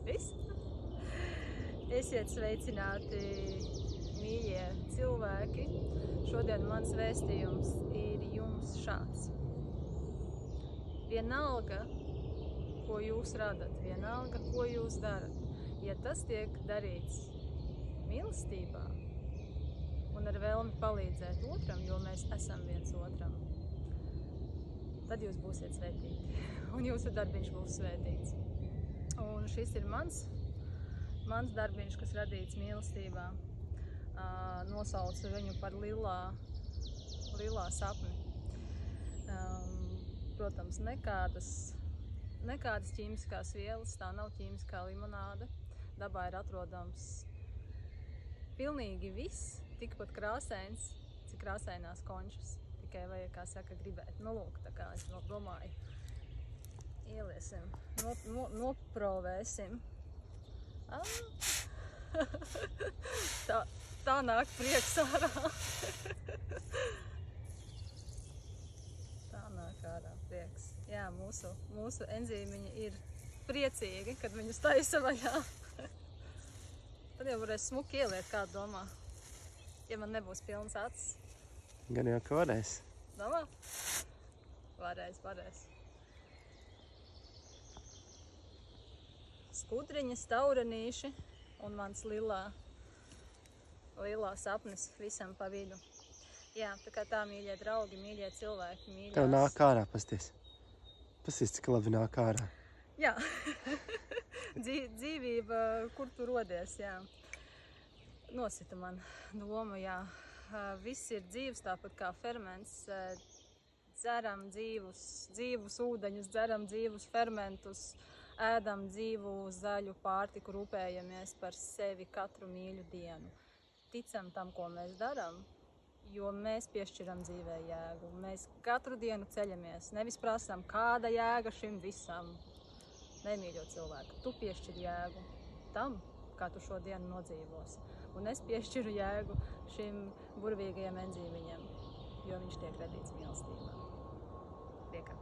Viss? Esiet sveicināti, mīļie cilvēki. Šodien mans vēstījums ir jums šāds. Vienalga, ko jūs radat, vienalga, ko jūs darat, ja tas tiek darīts mīlestībā un ar vēlmi palīdzēt otram, jo mēs esam viens otram, tad jūs būsiet svētīti un jūsu darbiņš būs svētīts. Un šis ir mans darbiņš, kas radīts mīlestībā. Nosaucu viņu par lilā sapni. Protams, nekādas ķīmiskās vielas, tā nav ķīmiskā limonāde. Dabā ir atrodams pilnīgi viss, tikpat krāsains, cik krāsainās končas. Tikai vajag, kā saka, gribēt. Nu, lūk, tā kā es domāju, ieliesim, noprovēsim. Tā nāk prieks ārā. Tā nāk ārā prieks. Jā, mūsu enzīmiņi ir priecīgi, kad viņus taisa vaļā. Tad jau varēs smuki ieliet, kā domā, ja man nebūs pilns acis. Gan jau, ka varēs. Domā? Varēs. Skudriņas, taurenīši un mans lilā sapnis visam pa vidu. Jā, tā kā tā, mīļie draugi, mīļie cilvēki, mīļās... Tev nāk ārā, pasties. Pasties, cik labi nāk ārā. Jā. Dzīvība, kur tu rodies, jā. Nosita man domu, jā. Viss ir dzīvs, tāpat kā ferments. Dzeram dzīvus ūdeņus, dzeram dzīvus fermentus, ēdam dzīvu zaļu pārtiku, rūpējamies par sevi katru mīļu dienu. Ticam tam, ko mēs darām, jo mēs piešķiram dzīvē jēgu. Mēs katru dienu ceļamies, nevis prasam, kāda jēga šim visam. Nemīļo cilvēku, tu piešķiri jēgu tam, kā tu šo dienu nodzīvosi. Un es piešķiru jēgu šim burvīgajam enzīmiņam, jo viņš tiek radīts mīlestībā. Priekā.